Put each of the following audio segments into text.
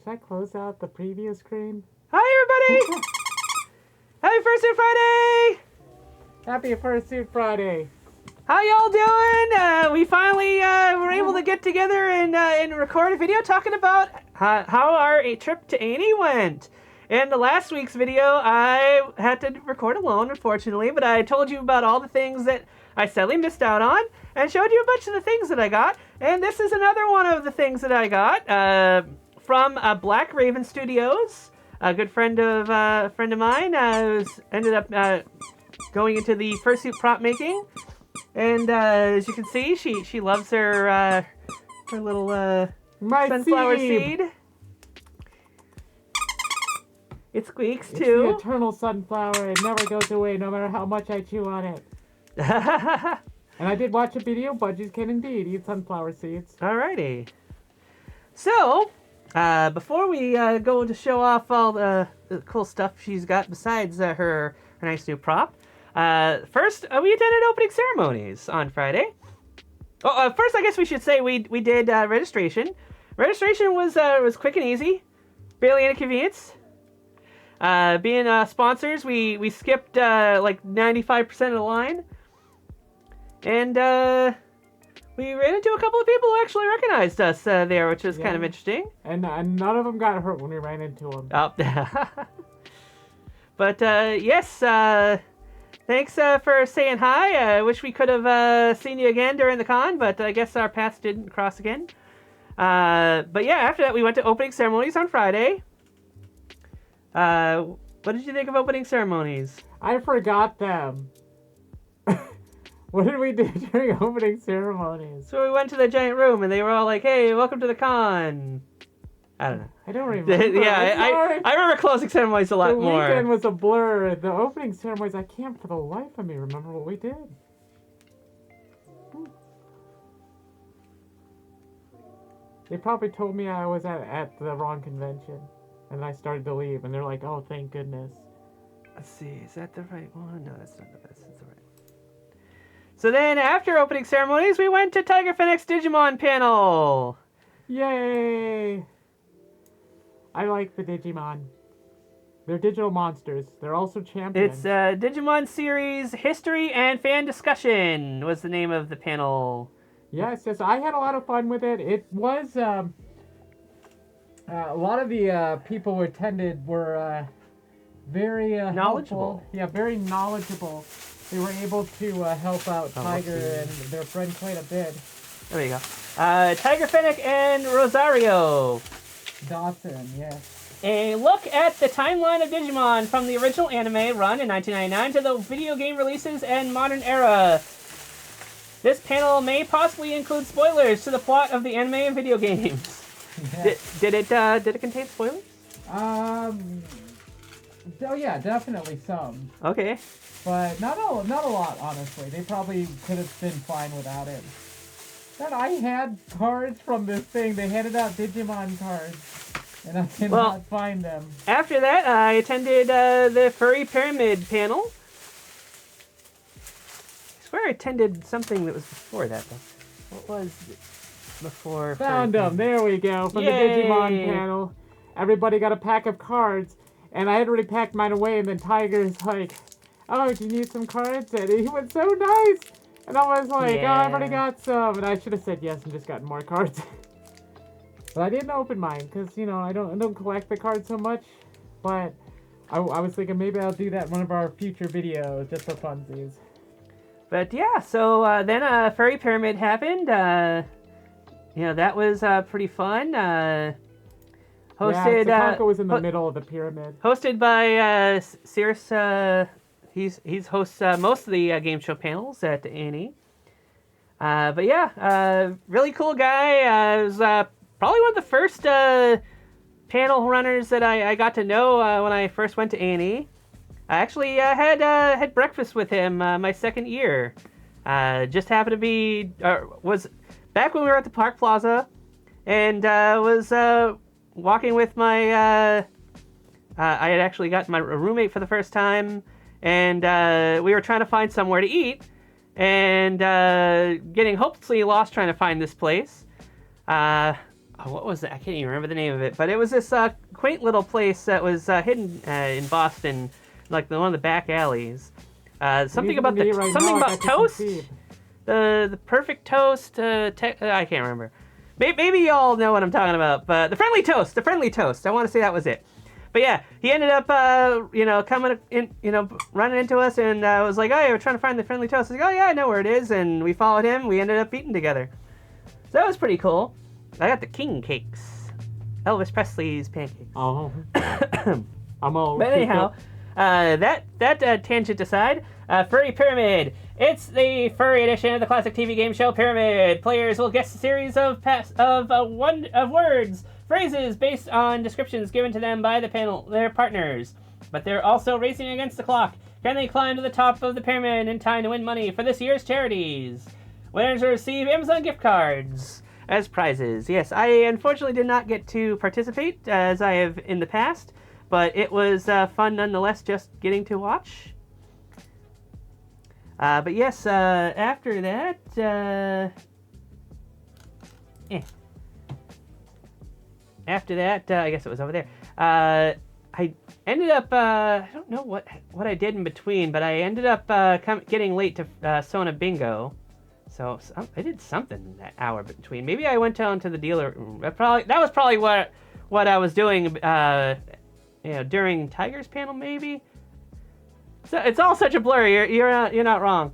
should I close out the preview screen? Hi, everybody! Happy Fursuit Friday! Happy Fursuit Friday! How y'all doing? We finally were able to get together and record a video talking about how our trip to A&E went. In the last week's video, I had to record alone, unfortunately, but I told you about all the things that I sadly missed out on and showed you a bunch of the things that I got. And this is another one of the things that I got from Black Raven Studios, a good friend of mine who's ended up going into the fursuit prop making. And as you can see, she loves her little sunflower seed. It squeaks it's too. The eternal sunflower. It never goes away, no matter how much I chew on it. And I did watch a video. Budgies can indeed eat sunflower seeds. Alrighty. So, before we go to show off all the cool stuff she's got besides her nice new prop, first we attended opening ceremonies on Friday. Oh, first I guess we should say we did registration. Registration was quick and easy, barely any inconvenience. Being sponsors, we skipped like 95% of the line, and we ran into a couple of people who actually recognized us there, which was kind of interesting. And none of them got hurt when we ran into them. Oh. But yes, thanks for saying hi. I wish we could have seen you again during the con, but I guess our paths didn't cross again. But yeah, after that we went to opening ceremonies on Friday. What did you think of opening ceremonies? I forgot them. What did we do during opening ceremonies? So we went to the giant room and they were all like, "Hey, welcome to the con." I don't know. I don't remember. Yeah, I remember closing ceremonies a lot more. The weekend was a blur. The opening ceremonies, I can't for the life of me remember what we did. They probably told me I was at the wrong convention. And I started to leave, and they're like, "Oh, thank goodness." Let's see, is that the right one? No, that's not the best. That's the right one. So then, after opening ceremonies, we went to Tiger Fennec's Digimon panel. Yay! I like the Digimon. They're digital monsters. They're also champions. It's Digimon Series History and Fan Discussion was the name of the panel. Yes, I had a lot of fun with it. It was, a lot of the people who attended were very knowledgeable. Helpful. Yeah, very knowledgeable. They were able to help out Tiger and their friend quite a bit. There you go. Tiger Fennec and Rosario. Dawson, yes. A look at the timeline of Digimon from the original anime run in 1999 to the video game releases and modern era. This panel may possibly include spoilers to the plot of the anime and video games. Yeah. Did it contain spoilers? Oh yeah, definitely some. Okay. But not a lot, honestly. They probably could have been fine without it. But I had cards from this thing. They handed out Digimon cards, and I could not find them. After that, I attended the Furry Pyramid panel. I swear I attended something that was before that, though. What was it? Before found them. There we go. From the Digimon panel. Everybody got a pack of cards. And I had already packed mine away. And then Tiger's like, "Oh, do you need some cards?" And he was so nice. And I was like, "Oh, I've already got some." And I should have said yes and just gotten more cards. But I didn't open mine. Because, I don't collect the cards so much. But I was thinking maybe I'll do that in one of our future videos. Just for funsies. But yeah, so then Furry Pyramid happened. That was pretty fun. Hosted. Yeah, Sakako was in the middle of the pyramid. Hosted by Cirrus. He's hosts most of the game show panels at A&E. But yeah, really cool guy. Was probably one of the first panel runners that I got to know when I first went to A&E. I actually had breakfast with him my second year. Just happened to be was back when we were at the Park Plaza, and was walking with my. I had actually gotten my roommate for the first time, and we were trying to find somewhere to eat, and getting hopelessly lost trying to find this place. what was it? I can't even remember the name of it, but it was this quaint little place that was hidden in Boston, like one of the back alleys. Something about toast. The perfect toast. I can't remember. Maybe you all know what I'm talking about, but the friendly toast. I want to say that was it. But yeah, he ended up, coming in, running into us, and was like, "Oh, yeah, we're trying to find the friendly toast." I was like, "Oh yeah, I know where it is," and we followed him. We ended up eating together. So that was pretty cool. I got the king cakes, Elvis Presley's pancakes. Oh, I'm all. But anyhow, that tangent aside, Furry Pyramid. It's the furry edition of the classic TV game show Pyramid. Players will guess a series of words, phrases based on descriptions given to them by their partners. But they're also racing against the clock. Can they climb to the top of the pyramid in time to win money for this year's charities? Winners will receive Amazon gift cards as prizes. Yes, I unfortunately did not get to participate as I have in the past, but it was fun nonetheless just getting to watch. But yes, after that, I guess it was over there. I ended up, I don't know what I did in between, but I ended up getting late to Sona Bingo. So I did something in that hour between. Maybe I went down to the dealer room. That was probably what I was doing, during Tiger's panel, maybe. So it's all such a blur. You're not wrong.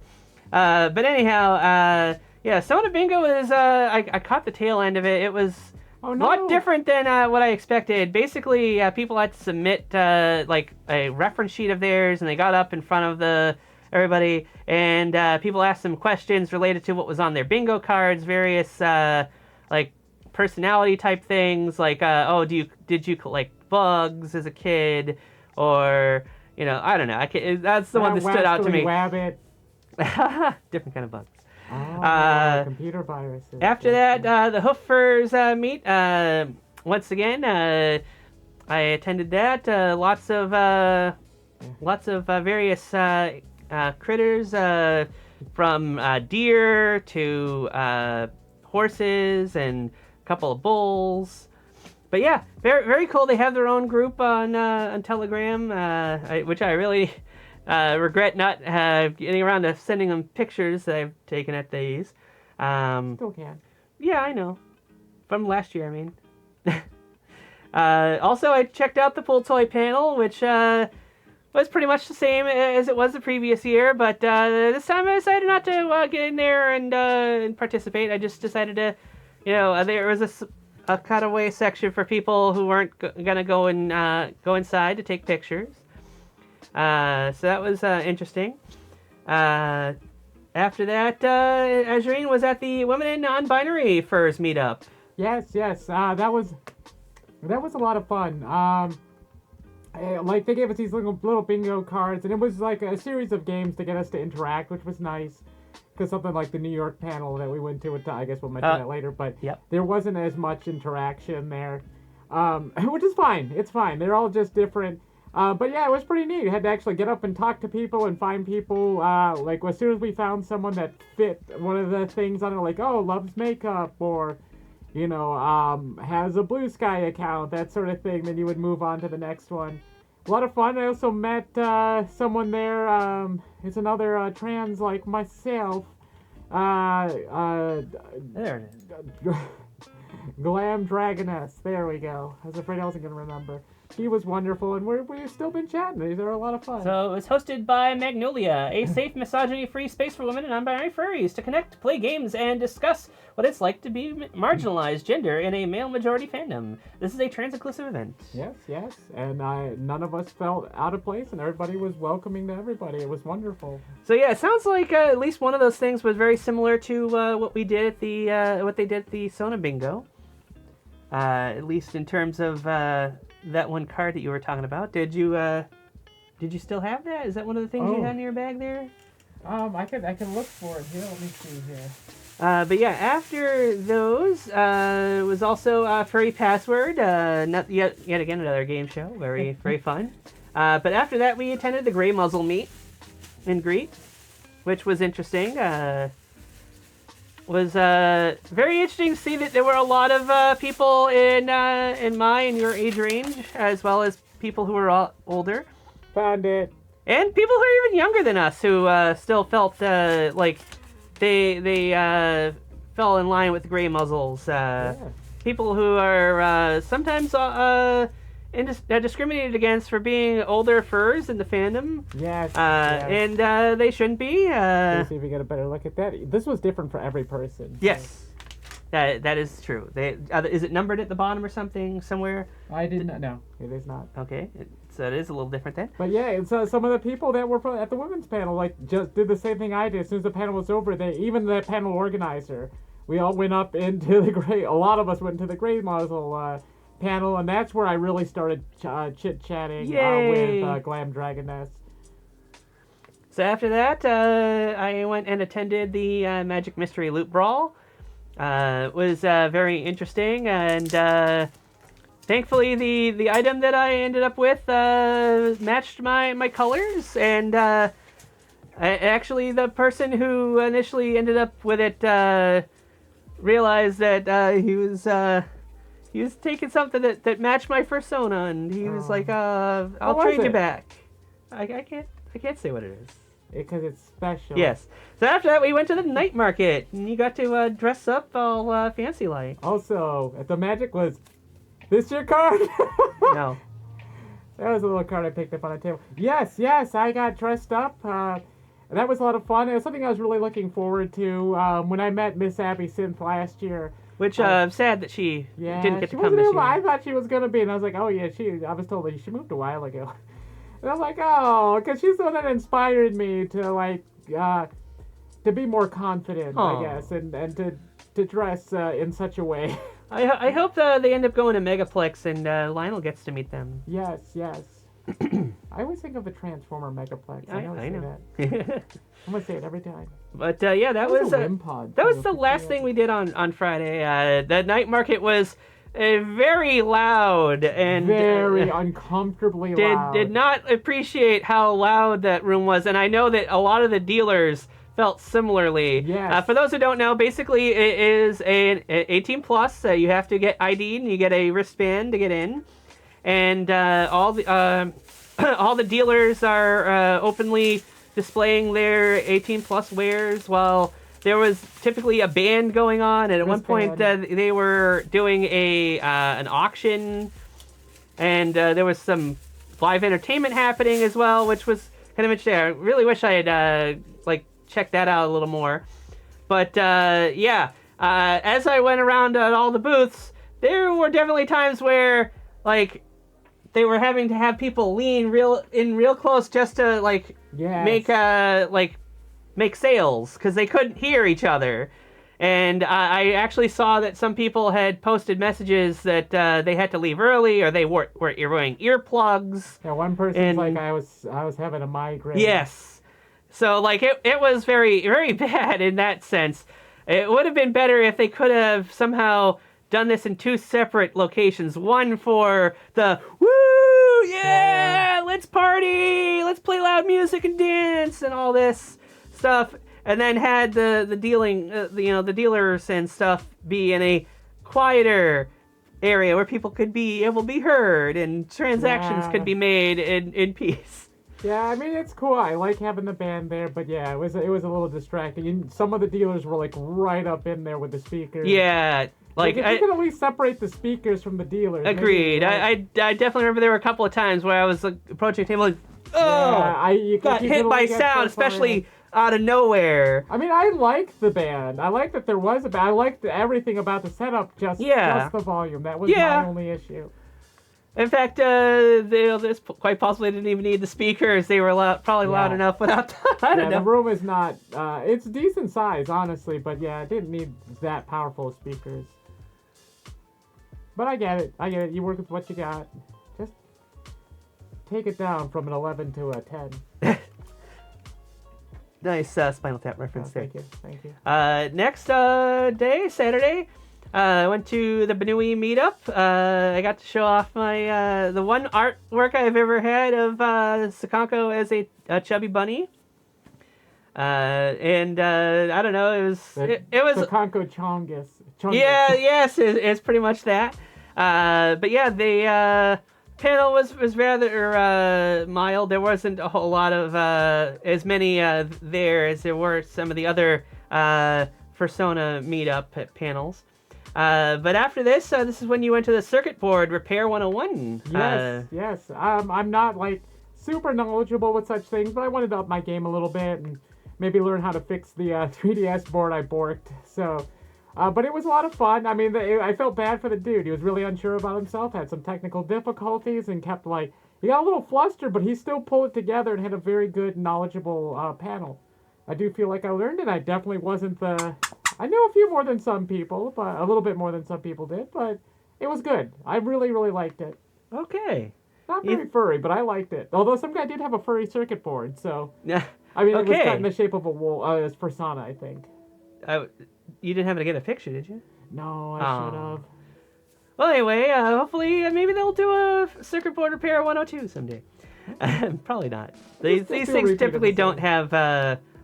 But anyhow, Sona Bingo is. I caught the tail end of it. It was a lot different than what I expected. Basically, people had to submit like a reference sheet of theirs, and they got up in front of everybody, and people asked them questions related to what was on their bingo cards, various like personality type things, like did you collect bugs as a kid, or I don't know. That's the one that stood out to me. Wabbit. Different kind of bugs. Computer viruses. After that, the Hoofers meet. Once again, I attended that. Lots of various critters, from deer to horses and a couple of bulls. But yeah, very, very cool. They have their own group on Telegram, which I really regret not getting around to sending them pictures that I've taken at these. Still can. Yeah, I know. From last year, I mean. Also, I checked out the Pool Toy panel, which was pretty much the same as it was the previous year, but this time I decided not to get in there and participate. I just decided to, there was a cutaway section for people who weren't gonna go inside to take pictures. So that was interesting. After that, Azurean was at the Women in Non-Binary Furs meetup. Yes. That was a lot of fun. Like they gave us these little bingo cards, and it was like a series of games to get us to interact, which was nice. Because something like the New York panel that we went to, I guess we'll mention that later, but there wasn't as much interaction there, which is fine. It's fine. They're all just different. But yeah, it was pretty neat. You had to actually get up and talk to people and find people. Like as soon as we found someone that fit one of the things on it, like, loves makeup, or, has a Blue Sky account, that sort of thing, then you would move on to the next one. A lot of fun. I also met someone there. It's another trans like myself. There it is. Glam Dragoness. There we go. I was afraid I wasn't going to remember. He was wonderful, and we've still been chatting. These are a lot of fun. So it was hosted by Magnolia, a safe, misogyny-free space for women and non-binary furries to connect, play games, and discuss what it's like to be marginalized gender in a male-majority fandom. This is a trans-inclusive event. Yes. And none of us felt out of place, and everybody was welcoming to everybody. It was wonderful. So yeah, it sounds like at least one of those things was very similar to what we did at what they did at the Sona Bingo. At least in terms of that one card that you were talking about. Did you still have that? Is that one of the things you had in your bag there? I can look for it here. Let me see here. But yeah, after those was also Furry Password. Not yet again another game show. Very very fun. But after that, we attended the Gray Muzzle meet and greet, which was interesting. was very interesting to see that there were a lot of people in my and your age range, as well as people who were older. Found it. And people who are even younger than us who still felt like they fell in line with the gray muzzles. People who are sometimes discriminated against for being older furs in the fandom. Yes. And they shouldn't be. Let's see if we get a better look at that. This was different for every person. Yes. That is true. Is it numbered at the bottom or something somewhere? I did not know. It is not. Okay, so it is a little different then. But yeah, it's some of the people that were at the women's panel just did the same thing I did. As soon as the panel was over, even the panel organizer, we all went up into the gray. A lot of us went into the gray muzzle panel, and that's where I really started chit-chatting with Glam Dragoness. So after that, I went and attended the Magic Mystery Loot Brawl. It was very interesting, and thankfully the item that I ended up with matched my colors, and actually the person who initially ended up with it realized that he was taking something that matched my persona, and he was like, "I'll trade you back." I can't say what it is. Because it's special. Yes. So after that, we went to the night market, and you got to dress up all fancy like. Also, at the magic was, this your card? No. That was a little card I picked up on a table. Yes, I got dressed up. That was a lot of fun. It was something I was really looking forward to when I met Miss Abby Synth last year. Which I'm sad that she didn't get to come this year. I thought she was going to be, and I was like, oh yeah, I was told that she moved a while ago. And I was like, oh, because she's the one that inspired me to to be more confident, I guess, and to dress in such a way. I hope they end up going to Megaplex and Lionel gets to meet them. Yes. I always think of the Transformer Megaplex. I know. That. I'm gonna say it every time. But yeah, that was the last thing we did on Friday. The night market was very loud and very uncomfortably loud. Did not appreciate how loud that room was, and I know that a lot of the dealers felt similarly. Yes. For those who don't know, basically it is an 18 plus. You have to get ID'd and you get a wristband to get in, and all the dealers are openly displaying their 18 plus wares while there was typically a band going on, and at one point they were doing an auction, and there was some live entertainment happening as well, which was kind of interesting. I really wish I had checked that out a little more. But as I went around all the booths, there were definitely times where they were having to have people lean real close just to make sales because they couldn't hear each other. And I actually saw that some people had posted messages that they had to leave early, or they were wearing earplugs. Yeah, one person's I was having a migraine. Yes. So it was very, very bad in that sense. It would have been better if they could have somehow done this in two separate locations. One for the woo, yeah, let's party, let's play loud music and dance and all this stuff, and then had the dealing, the dealers and stuff be in a quieter area where people could be able to be heard and transactions could be made in peace. Yeah, I mean, it's cool. I like having the band there, but yeah, it was a little distracting. And some of the dealers were right up in there with the speakers. Yeah. If you could at least separate the speakers from the dealers. Agreed. I definitely remember there were a couple of times where I was approaching a table you got hit by sound, especially out of nowhere. I mean, I liked the band. I liked that there was a band. I liked everything about the setup, just the volume. That was my only issue. In fact, this quite possibly didn't even need the speakers. They were probably loud enough without I don't know. The room is not, it's decent size, honestly, but yeah, it didn't need that powerful of speakers. But I get it. You work with what you got. Just take it down from an 11 to a 10. Nice Spinal Tap reference there. Thank you. Next day, Saturday, I went to the Benui meetup. I got to show off my the one artwork I've ever had of Sakanko as a chubby bunny. I don't know. It was the Conco Chongus. Yeah, yes, it's pretty much that. But yeah, the panel was rather mild. There wasn't a whole lot of as many there as there were some of the other Persona meetup panels. But after this, this is when you went to the circuit board Repair 101. Yes. I'm not like super knowledgeable with such things, but I wanted to up my game a little bit and maybe learn how to fix the 3DS board I borked. So, but it was a lot of fun. I mean, I felt bad for the dude. He was really unsure about himself, had some technical difficulties, and kept he got a little flustered, but he still pulled it together and had a very good, knowledgeable panel. I do feel like I learned, and I definitely wasn't I knew a few more than some people, but a little bit more than some people did, but it was good. I really, really liked it. Okay. Not very furry, but I liked it. Although some guy did have a furry circuit board, so... Yeah. I mean, it was cut in the shape of a wolf, as Persona, I think. You didn't happen to get a picture, did you? No, I should have. Well, anyway, hopefully, maybe they'll do a circuit board repair 102 someday. Probably not. These things typically don't have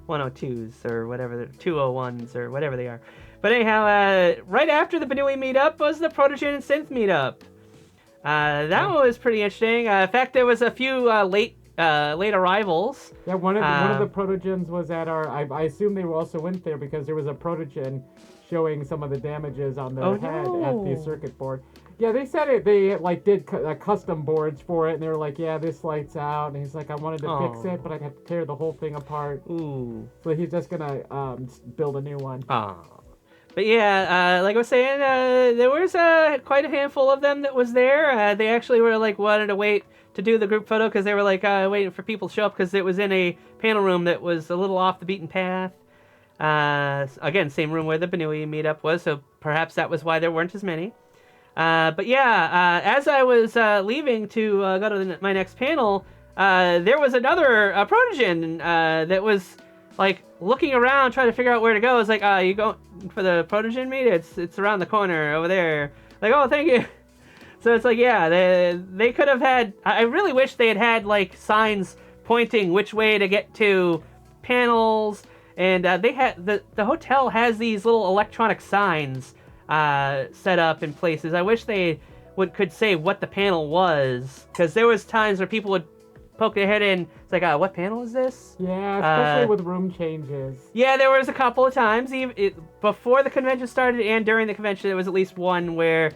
102s or whatever, 201s or whatever they are. But anyhow, right after the Banui meetup was the Protogen and Synth meetup. That one was pretty interesting. In fact, there was a few late arrivals. Yeah, one of the protogens was at our. I assume they also went there because there was a protogen showing some of the damages on their head at the circuit board. Yeah, they said it. They did custom boards for it, and they were like, "Yeah, this lights out." And he's like, "I wanted to fix it, but I'd have to tear the whole thing apart." Ooh. So he's just gonna build a new one. But yeah, like I was saying, there was quite a handful of them that was there. They actually were wanted to wait to do the group photo because they were waiting for people to show up because it was in a panel room that was a little off the beaten path. Again, same room where the Banui meetup was, so perhaps that was why there weren't as many. But yeah, as I was leaving to go to my next panel, there was another Protogen that was looking around trying to figure out where to go. It's you going for the Protogen meet? It's around the corner over there. Oh, thank you. So it's yeah, they could have had. I really wish they had signs pointing which way to get to panels, and they had the hotel has these little electronic signs set up in places. I wish they could say what the panel was, because there was times where people would poke their head in. It's what panel is this? Yeah, especially with room changes. Yeah, there was a couple of times, before the convention started and during the convention, there was at least one where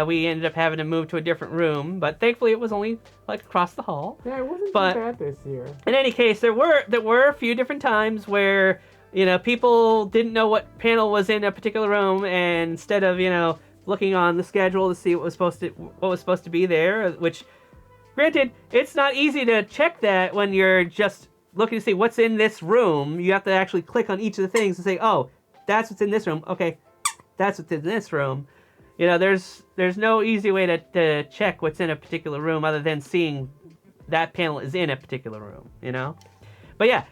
we ended up having to move to a different room, but thankfully it was only across the hall. Yeah, it wasn't too bad this year. In any case, there were a few different times where people didn't know what panel was in a particular room, and instead of looking on the schedule to see what was supposed to be there, which granted, it's not easy to check that when you're just looking to see what's in this room. You have to actually click on each of the things and say, oh, that's what's in this room. Okay, that's what's in this room. There's no easy way to check what's in a particular room other than seeing that panel is in a particular room, But yeah,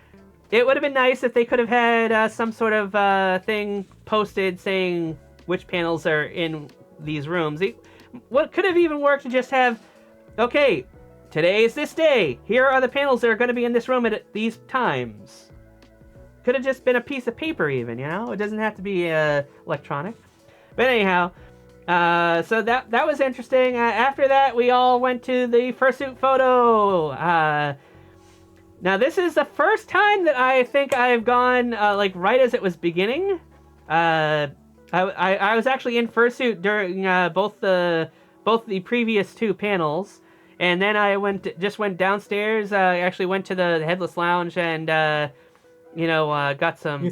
it would have been nice if they could have had some sort of thing posted saying which panels are in these rooms. What could have even worked to just have, okay, today is this day. Here are the panels that are going to be in this room at these times. Could have just been a piece of paper even, It doesn't have to be electronic. But anyhow, so that was interesting. After that, we all went to the fursuit photo. Now, this is the first time that I think I've gone right as it was beginning. I was actually in fursuit during both the previous two panels, and then I went downstairs. I actually went to the Headless Lounge and got some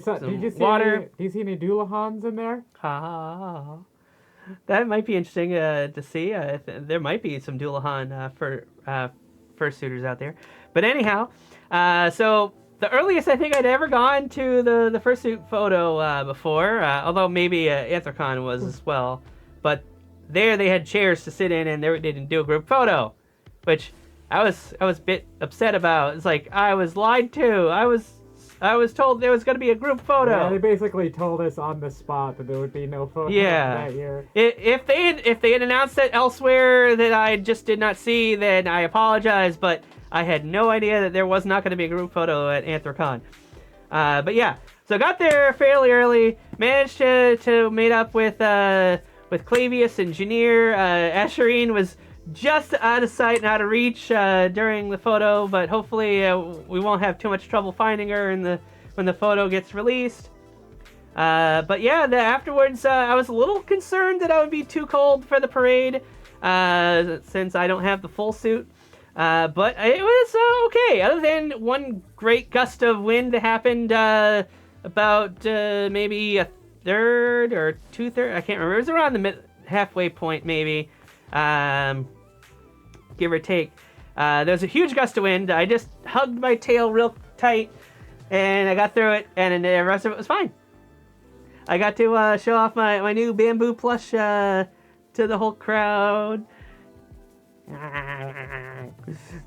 water. Do you see any Doolahans in there? That might be interesting to see. There might be some Doolahan for fursuiters out there. But anyhow, so the earliest I think I'd ever gone to the fursuit photo before, although maybe Anthrocon was as well. But there they had chairs to sit in, and they didn't do a group photo, which I was a bit upset about. It's I was lied to. I was told there was going to be a group photo. Yeah, they basically told us on the spot that there would be no photo that year. If they had announced it elsewhere that I just did not see, then I apologize, but I had no idea that there was not going to be a group photo at Anthrocon. But yeah, so I got there fairly early. Managed to meet up with Clavius and Janier. Azurean was just out of sight and out of reach during the photo, but hopefully we won't have too much trouble finding her when the photo gets released. But yeah, afterwards I was a little concerned that I would be too cold for the parade since I don't have the full suit. But it was okay, other than one great gust of wind that happened about maybe a third or two-thirds. I can't remember. It was around the halfway point, maybe. Give or take. There was a huge gust of wind. I just hugged my tail real tight, and I got through it, and the rest of it was fine. I got to show off my new bamboo plush to the whole crowd.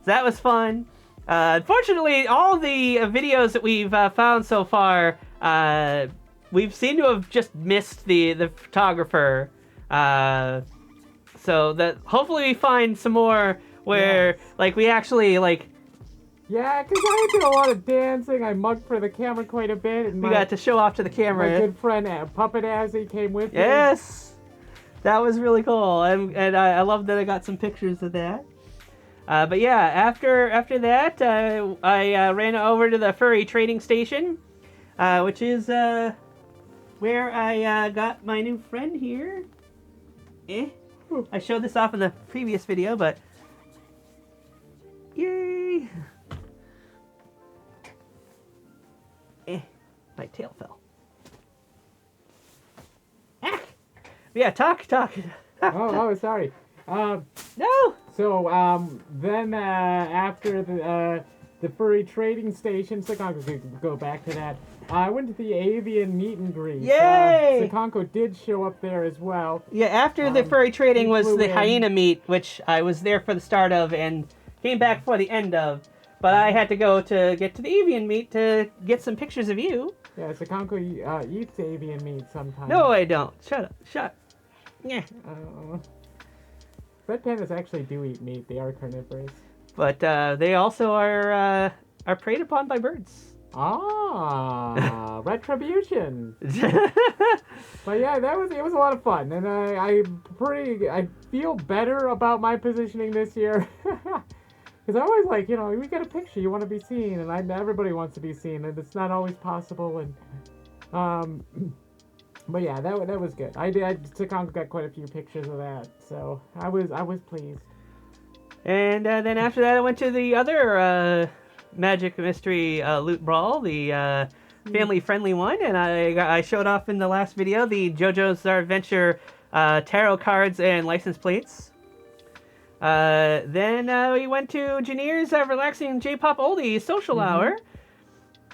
That was fun. Unfortunately, all the videos that we've found so far, we've seemed to have just missed the photographer. So that hopefully we find some more where like we actually like. Yeah, because I did a lot of dancing. I mugged for the camera quite a bit. And we got to show off to the camera. My good friend Puppet Azzy came with me. Yes, that was really cool, and I love that I got some pictures of that. But yeah, after that, I ran over to the furry trading station, which is where I got my new friend here. I showed this off in the previous video, but yay! My tail fell. Yeah, talk. oh, sorry. No. So then after the furry trading station, Sakonko, go back to that. I went to the avian meet and greet. Yay! Sakonko did show up there as well. Yeah, after the furry trading was the hyena meet, which I was there for the start of and came back for the end of. But I had to go to get to the avian meet to get some pictures of you. Yeah, Sakonko eats avian meat sometimes. No, I don't. Shut up. Yeah. Red pandas actually do eat meat. They are carnivorous. But they also are preyed upon by birds. Ah, retribution. But yeah, it was a lot of fun, and I feel better about my positioning this year. Because I always like, we get a picture, you want to be seen, and everybody wants to be seen, and it's not always possible. And but yeah, that was good. Sakonko got quite a few pictures of that, so I was pleased. And then after that, I went to the other Magic Mystery Loot Brawl, the family-friendly one, and I showed off in the last video the JoJo's Bizarre Adventure tarot cards and license plates. Then we went to Janier's relaxing J-pop oldie social hour,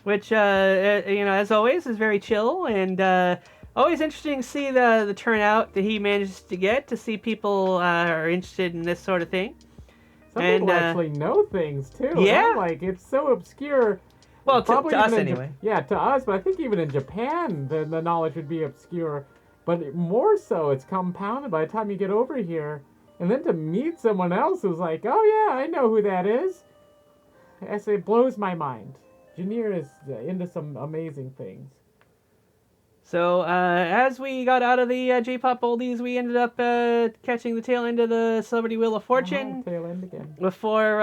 which as always is very chill and always interesting to see the turnout that he manages to get, to see people are interested in this sort of thing. Some people actually know things too. Yeah, like it's so obscure. Well, to us anyway. Yeah, to us, but I think even in Japan, the knowledge would be obscure. But more so, it's compounded by the time you get over here. And then to meet someone else who's like, oh yeah, I know who that is. It blows my mind. Janier is into some amazing things. So as we got out of the J-pop oldies, we ended up catching the tail end of the Celebrity Wheel of Fortune. Tail end again. Before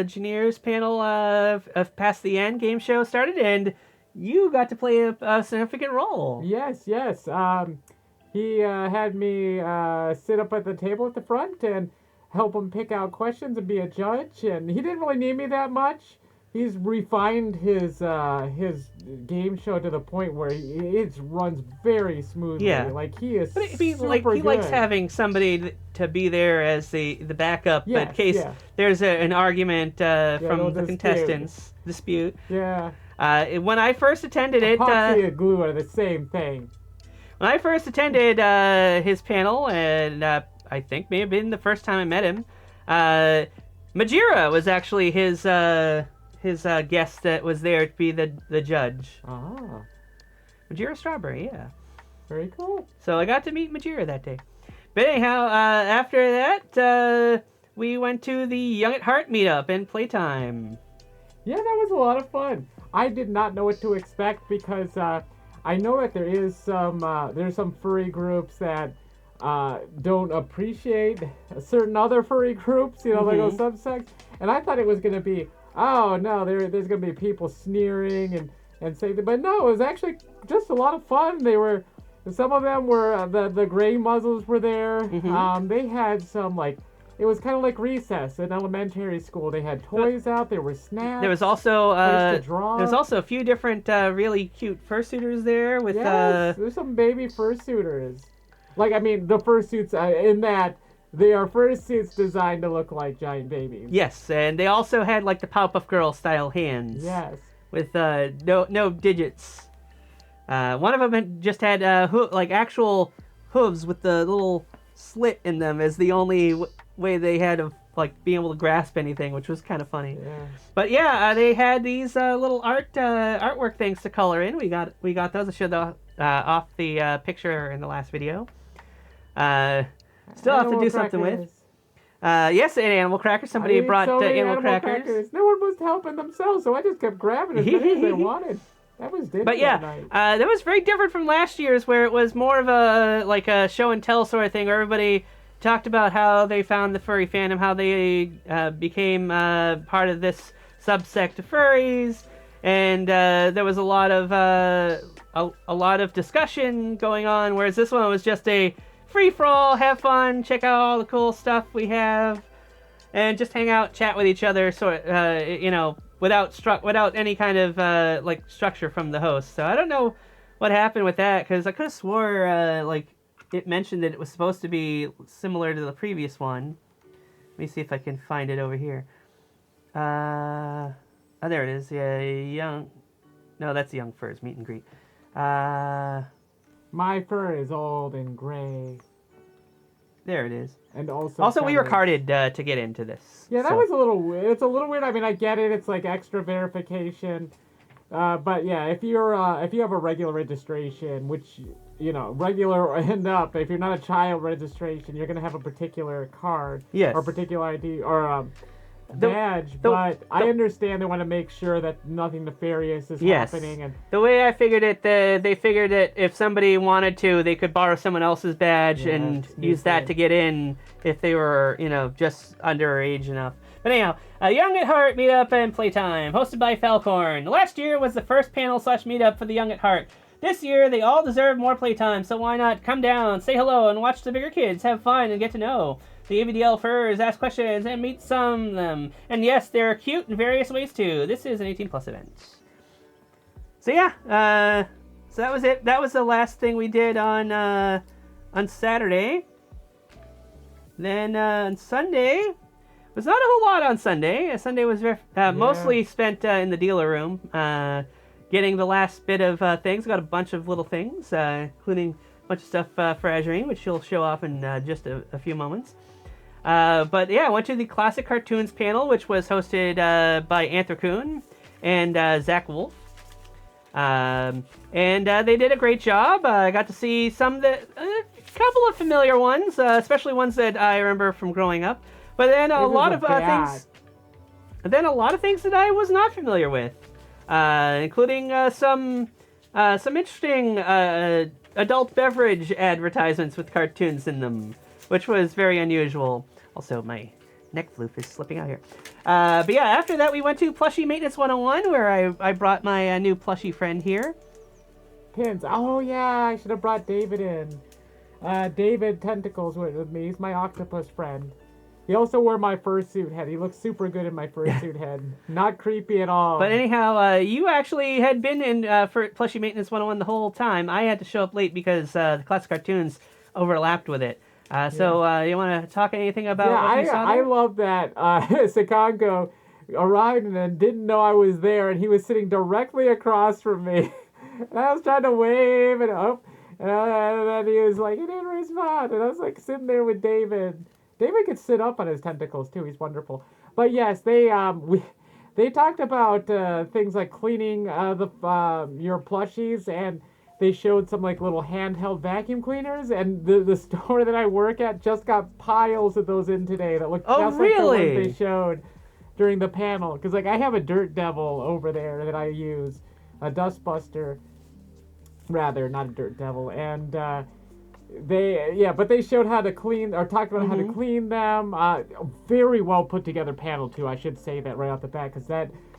Janier's panel of Past the End game show started, and you got to play a significant role. Yes. He had me sit up at the table at the front and help him pick out questions and be a judge. And he didn't really need me that much. He's refined his game show to the point where it runs very smoothly. Yeah. Like he is but super he good. likes having somebody to be there as the backup in case there's an argument from the contestants. Dispute. Yeah. When I first attended it... Epoxy and glue are the same thing. When I first attended his panel, and I think may have been the first time I met him, Majira was actually his guest that was there to be the judge. Ah. Majira Strawberry, yeah. Very cool. So I got to meet Majira that day. But anyhow, after that, we went to the Young at Heart meetup and playtime. Yeah, that was a lot of fun. I did not know what to expect because I know that there's some furry groups that don't appreciate certain other furry groups, like those subsects, and I thought it was gonna be, oh no, there's gonna be people sneering and saying, but no, it was actually just a lot of fun. Some of them were the gray muzzles were there. They had some it was kind of like recess in elementary school. They had toys out. There were snacks. There was also a few different really cute fursuiters there with there's some baby fursuiters. The fursuits in that they are fursuits designed to look like giant babies. Yes, and they also had the Powerpuff Girl style hands. Yes. With no digits. One of them just had actual hooves with the little slit in them as the only way they had of being able to grasp anything, which was kind of funny. Yeah. But yeah, they had these little artwork things to color in. We got those. I showed off the picture in the last video. Still have to do something with. Yes, an animal cracker. Somebody brought animal crackers. No one was helping themselves, so I just kept grabbing as many as they wanted. That was different. But yeah, that was very different from last year's, where it was more of a show and tell sort of thing, where everybody talked about how they found the furry fandom, how they became part of this subsect of furries, and there was a lot of discussion going on. Whereas this one was just a free for all, have fun, check out all the cool stuff we have, and just hang out, chat with each other, without any kind of structure from the host. So I don't know what happened with that, because I could have swore it mentioned that it was supposed to be similar to the previous one. Let me see if I can find it over here. Oh, there it is. Yeah, that's Young Furs meet and greet. My fur is old and gray. There it is. And also we were carded to get into this. Yeah, that was a little weird. It's a little weird. I mean, I get it. It's extra verification. But yeah, if you have a regular registration, which regular end up, if you're not a child registration, you're gonna have a particular card, yes, or particular ID or badge. But I understand they want to make sure that nothing nefarious is happening. And the way I figured it, they figured that if somebody wanted to, they could borrow someone else's badge and use that to get in if they were just underage enough. But anyhow, Young at Heart meetup and playtime, hosted by Falcorn. Last year was the first panel / meetup for the Young at Heart. This year, they all deserve more playtime, so why not come down, say hello, and watch the bigger kids have fun and get to know the AVDL furs, ask questions, and meet some of them. And yes, they're cute in various ways too. This is an 18+ event. So yeah, so that was it. That was the last thing we did on Saturday. Then on Sunday, was not a whole lot on Sunday. Sunday was mostly spent in the dealer room, getting the last bit of things. Got a bunch of little things, including a bunch of stuff for Azurean, which she'll show off in just a few moments. But yeah, I went to the Classic Cartoons panel, which was hosted by Anthracoon and Zach Wolf. And they did a great job. I got to see a couple of familiar ones, especially ones that I remember from growing up. But then a lot of things that I was not familiar with, including some interesting adult beverage advertisements with cartoons in them, which was very unusual. Also, my neck floof is slipping out here. But yeah, after that we went to Plushie Maintenance 101, where I brought my new plushie friend here. Pins. Oh yeah, I should have brought David in. David Tentacles with me. He's my octopus friend. He also wore my fursuit head. He looks super good in my fursuit head. Not creepy at all. But anyhow, you actually had been in for Plushie Maintenance 101 the whole time. I had to show up late because the Classic Cartoons overlapped with it. So you want to talk anything about what you saw there? I love that Sikango arrived and then didn't know I was there, and he was sitting directly across from me. And I was trying to wave and up, and then he was like, he didn't respond. And I was like sitting there with David. David could sit up on his tentacles too. He's wonderful. But yes, they talked about things like cleaning your plushies, and they showed some little handheld vacuum cleaners. And the store that I work at just got piles of those in today that looked just like the ones they showed. during the panel. Because, like, I have a dirt devil over there that I use, a dustbuster, rather, not a dirt devil. And but they showed how to clean, or talked about how to clean them. Very well put together panel, too. I should say that right off the bat, because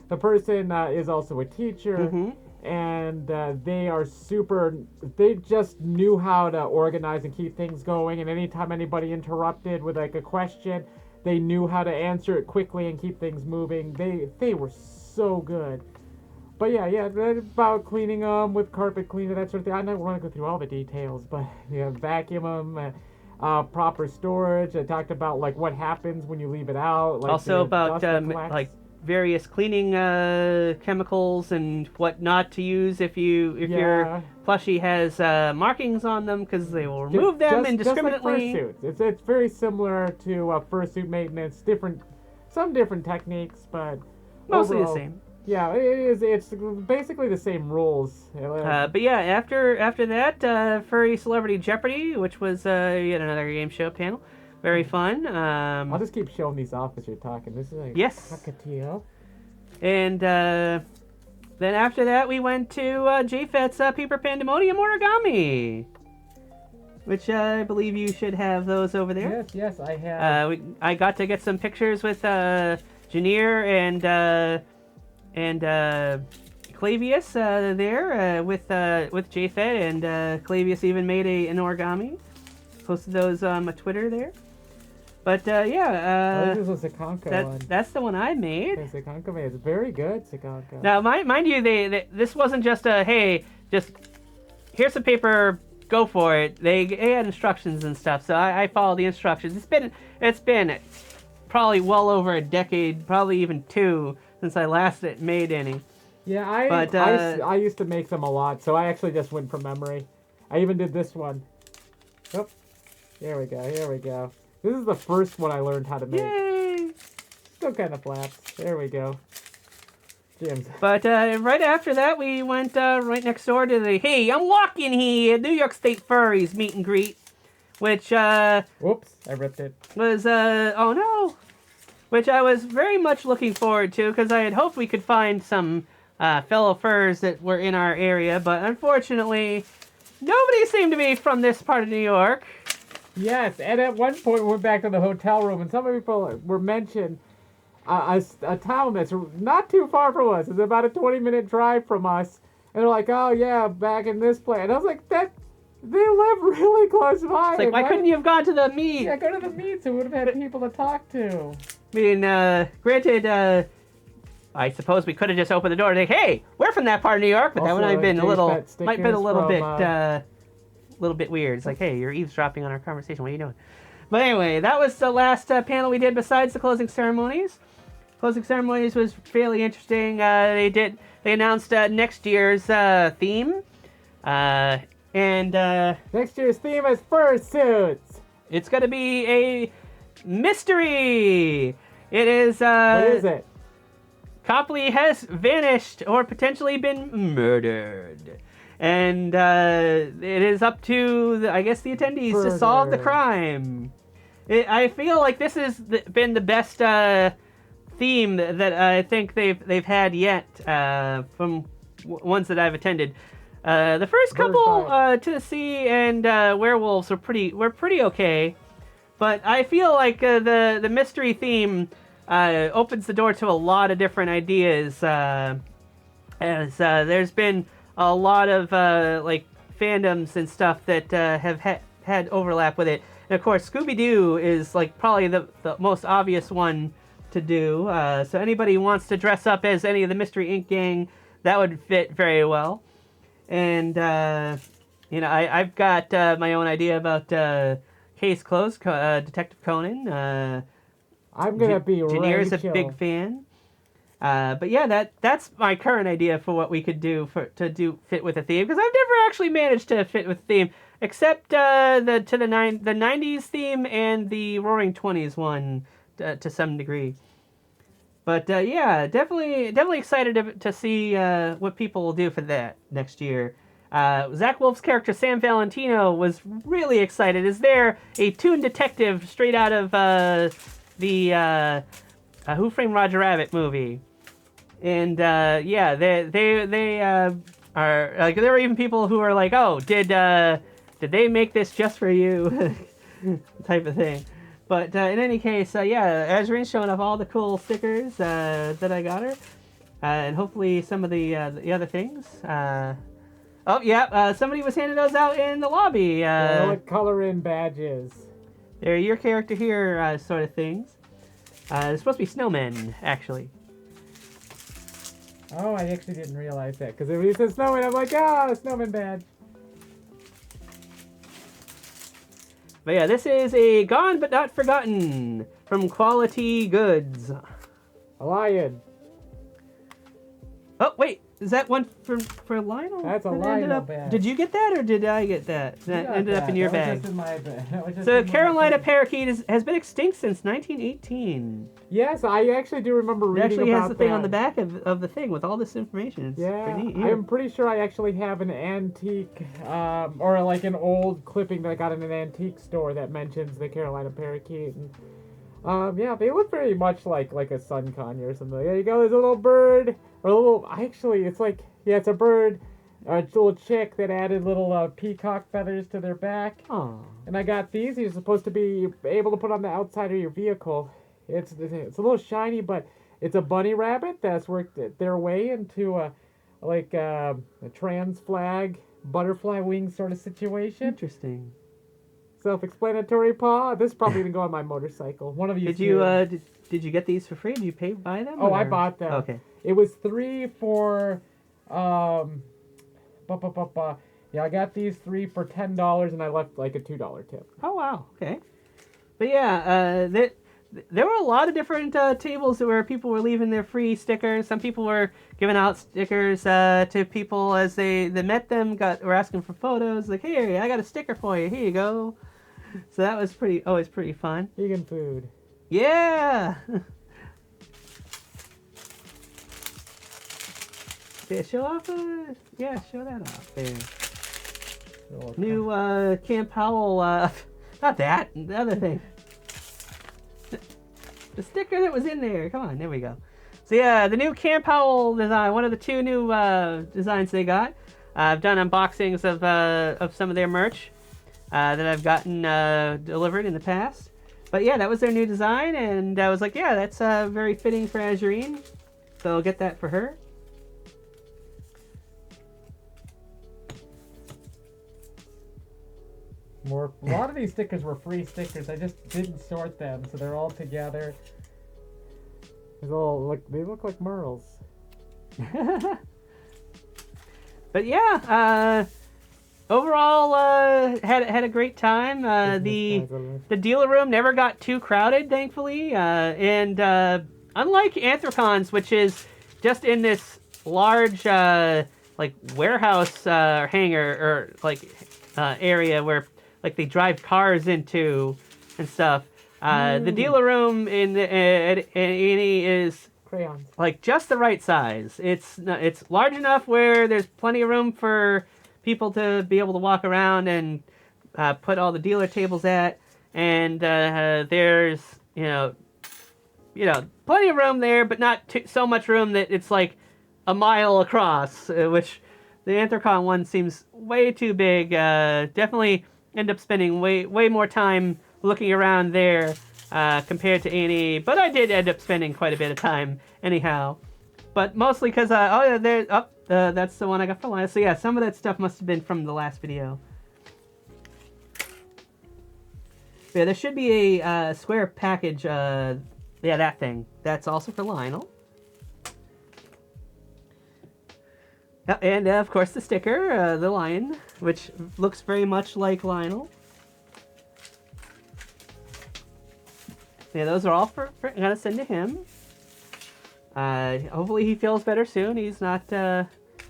the person is also a teacher. And they just knew how to organize and keep things going. And anytime anybody interrupted with like a question, they knew how to answer it quickly and keep things moving. They were so good. But yeah, about cleaning them with carpet cleaner, that sort of thing. I don't want to go through all the details, but vacuum them, proper storage. I talked about like what happens when you leave it out. Like, also about like various cleaning chemicals and what not to use if your plushie has markings on them, because they will remove them indiscriminately. Just like fursuits. It's very similar to fursuit maintenance. Some different techniques, but mostly overall, the same. Yeah, it is. It's basically the same rules. But yeah, after that, Furry Celebrity Jeopardy, which was yet another game show panel. Very fun. I'll just keep showing these off as you're talking. This is like cockatiel. And then after that, we went to JFET's Paper Pandemonium Origami, which I believe you should have those over there. Yes, I have. I got to get some pictures with Janier and Clavius there with JFET, and Clavius even made an origami. Posted those on my Twitter there. But this was the Sikanka one. That's the one I made. The Sikanka made. It's very good, Sikanka. Now, mind you, this wasn't just just here's some paper, go for it. They had instructions and stuff, so I followed the instructions. It's been probably well over a decade, probably even 2, since I last made any. Yeah, I used to make them a lot, so I actually just went from memory. I even did this one. Oh, here we go. This is the first one I learned how to make. Yay! Still kind of flaps. There we go. Jim's. But right after that, we went right next door to the Hey, I'm walking here, New York State Furries meet and greet, which whoops, I ripped it. Was oh no, which I was very much looking forward to, because I had hoped we could find some fellow furs that were in our area, but unfortunately, nobody seemed to be from this part of New York. Yes, and at one point we went back to the hotel room, and some people were mentioned a town that's not too far from us. It's about a 20-minute drive from us. And they're like, oh, yeah, back in this place. And I was like, they live really close by. It's like, why couldn't you have gone to the meet? Yeah, go to the meet so we would have had people to talk to. I mean, granted, I suppose we could have just opened the door and say, hey, we're from that part of New York, but also, that might have been a little bit weird. It's like, hey, you're eavesdropping on our conversation. What are you doing? But anyway, that was the last panel we did besides the closing ceremonies. Closing ceremonies was fairly interesting. They announced next year's theme. Next year's theme is fursuits. It's going to be a mystery. It is... what is it? Copley has vanished or potentially been murdered. And it is up to, the attendees to solve the crime. I feel like this has been the best theme that I think they've had yet from ones that I've attended. The first couple, To the Sea and Werewolves were pretty okay, but I feel like the mystery theme opens the door to a lot of different ideas. As there's been a lot of fandoms and stuff that have had overlap with it. And of course, Scooby-Doo is probably the most obvious one to do. So anybody who wants to dress up as any of the Mystery Inc. gang, that would fit very well. And I've got my own idea about Case Closed, Detective Conan. I'm gonna be Janier's a big fan. But yeah, that's my current idea for what we could do to fit with a theme, because I've never actually managed to fit with a theme, except the 90s theme and the Roaring 20s one to some degree. But yeah, definitely excited to see what people will do for that next year. Zach Wolf's character Sam Valentino was really excited. Is there a toon detective straight out of the Who Framed Roger Rabbit movie. And yeah, they are like, there were even people who are like, oh, did they make this just for you, type of thing. But in any case, yeah, Azurean's showing off all the cool stickers that I got her, and hopefully some of the other things. Oh yeah, somebody was handing those out in the lobby. What color in badges? They're your character here, sort of things. They're supposed to be snowmen, actually. Oh, I actually didn't realize that, because if it says snowman, I'm like, ah, snowman badge. But yeah, this is a Gone But Not Forgotten from Quality Goods. A lion. Oh, wait. Is that one for Lionel? That's a Lionel badge. Did you get that, or did I get that? That ended up in your bag. Just in my bag. So Carolina parakeet has been extinct since 1918. Yes, I actually do remember reading about that. It actually has the thing on the back of the thing with all this information. It's pretty neat. I'm pretty sure I actually have an antique, or like an old clipping that I got in an antique store that mentions the Carolina parakeet. And, yeah, they look very much like a sun conure or something. There you go, there's a little bird. Or a little, actually, it's like, yeah, it's a bird. A little chick that added little peacock feathers to their back. Aww. And I got these. You're supposed to be able to put on the outside of your vehicle. It's a little shiny, but it's a bunny rabbit that's worked their way into a trans flag, butterfly wing sort of situation. Interesting. Self-explanatory, Paul. This probably didn't go on my motorcycle. One of you. Did you get these for free? Did you buy them? Oh, I bought them. Okay. It was 3 for, yeah, I got these 3 for $10, and I left like a $2 tip. Oh wow, okay. But yeah, there were a lot of different tables where people were leaving their free stickers. Some people were giving out stickers to people as they met them. Were asking for photos. Like, hey, I got a sticker for you. Here you go. So that was always pretty fun. Vegan food. Yeah. Yeah, show off. Yeah, show that off there. New Camp Howell. Not that. The other thing. The sticker that was in there. Come on, there we go. So yeah, the new Camp Howell design. One of the 2 new designs they got. I've done unboxings of some of their merch that I've gotten delivered in the past. But yeah, that was their new design, and I was like, yeah, that's very fitting for Azurean. So I'll get that for her. A lot of these stickers were free stickers. I just didn't sort them, so they're all together. They look like Merles. But yeah, overall, had a great time. The dealer room never got too crowded, thankfully. And unlike Anthrocons, which is just in this large warehouse hangar or area where they drive cars into and stuff. The dealer room in A&E is crayons, just the right size. It's large enough where there's plenty of room for people to be able to walk around and put all the dealer tables at, and there's plenty of room there, but not so much room that it's like a mile across, which the Anthrocon one seems way too big. Definitely end up spending way more time looking around there compared to A&E, but I did end up spending quite a bit of time anyhow. But mostly because that's the one I got for last. So yeah, some of that stuff must have been from the last video. Yeah, there should be a square package. Yeah, that thing. That's also for Lionel. And of course the sticker, the lion, which looks very much like Lionel. Yeah, those are all for I'm gonna send to him. Hopefully he feels better soon. He's not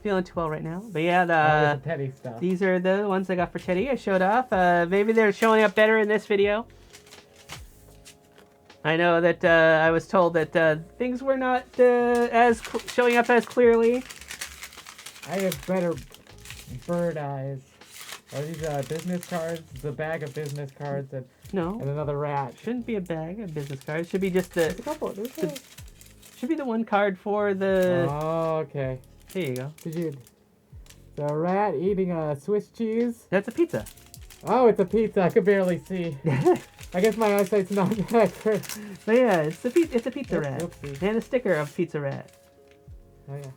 feeling too well right now. But yeah, the Teddy stuff. These are the ones I got for Teddy. I showed off. Maybe they're showing up better in this video. I know that I was told that things were not showing up as clearly. I have better bird eyes. Are these business cards? It's a bag of business cards and No. another rat. Shouldn't be a bag of business cards. Should be just the. There's a couple. Should be the one card for the. Oh, okay. Here you go. The rat eating a Swiss cheese. That's a pizza. Oh, it's a pizza. I could barely see. I guess my eyesight's not that good. But yeah, it's a pizza rat. Oopsie. And a sticker of pizza rat. Oh yeah.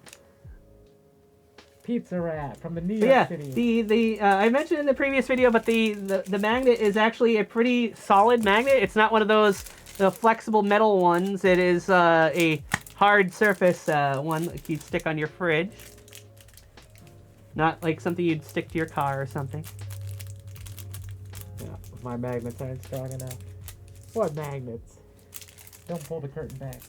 Pizza rat from the New But York yeah, City. I mentioned in the previous video, but the magnet is actually a pretty solid magnet. It's not one of those the flexible metal ones. It is a hard surface one that you'd stick on your fridge. Not like something you'd stick to your car or something. Yeah, my magnets aren't strong enough. What magnets? Don't pull the curtain back.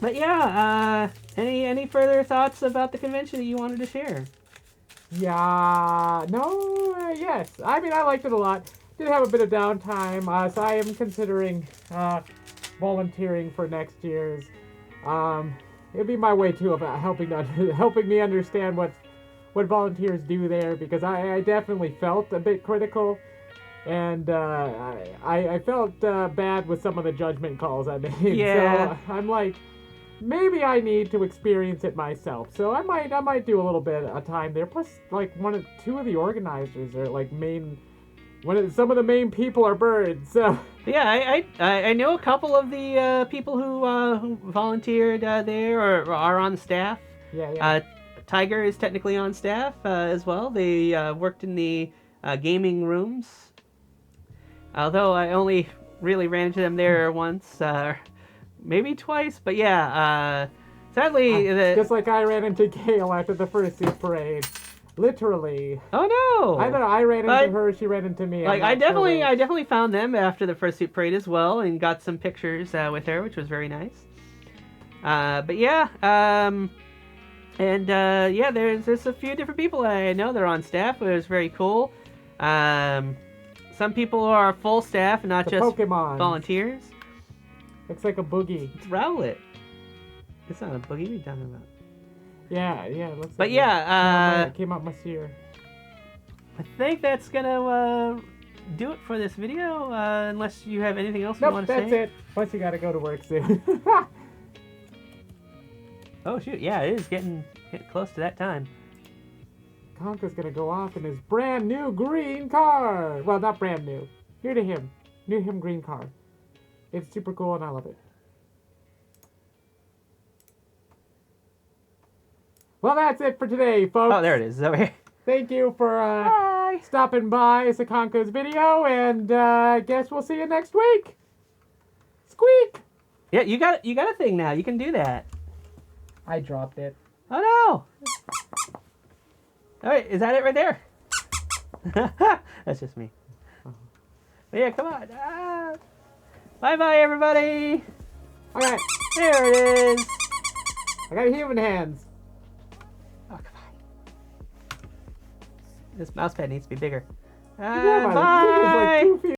But yeah, any further thoughts about the convention that you wanted to share? Yeah, no, yes. I mean, I liked it a lot. Did have a bit of downtime, so I am considering volunteering for next year's. It'd be my way too of helping me understand what volunteers do there, because I definitely felt a bit critical, and I felt bad with some of the judgment calls I made. Yeah. So I'm like, maybe I need to experience it myself. So I might do a little bit of time there. Plus, like two of the organizers are like some of the main people are birds. So yeah, I know a couple of the people who volunteered there or are on staff. Yeah. Tiger is technically on staff as well. They worked in the gaming rooms. Although I only really ran into them there once, maybe twice. But yeah, sadly, just like I ran into Gail after the fursuit parade. Literally. Oh no! I don't know. I ran into her. She ran into me. Like I definitely found them after the fursuit parade as well, and got some pictures with her, which was very nice. But yeah, yeah, there's a few different people I know they're on staff. It was very cool. Some people are full staff, not just Pokemon volunteers. Looks like a boogie. It's Rowlet. It's not a boogie. What are you talking about? Yeah, it looks. But like yeah, it came out my ear. I think that's gonna do it for this video. Unless you have anything else you want to say. That's it. Plus, you gotta go to work soon. Oh shoot! Yeah, it is getting close to that time. Conker's gonna go off in his brand new green car. Well, not brand new. New to him green car. It's super cool and I love it. Well, that's it for today, folks. Oh, there it is. Over here. Thank you for stopping by Sakonko's video, and I guess we'll see you next week. Squeak! Yeah, you got a thing now. You can do that. I dropped it. Oh no! All right, is that it right there? That's just me. But yeah, come on. Bye-bye, everybody. Okay, There it is. I got human hands. Oh, come on. This mouse pad needs to be bigger. Yeah, Bye. it's like 2 feet.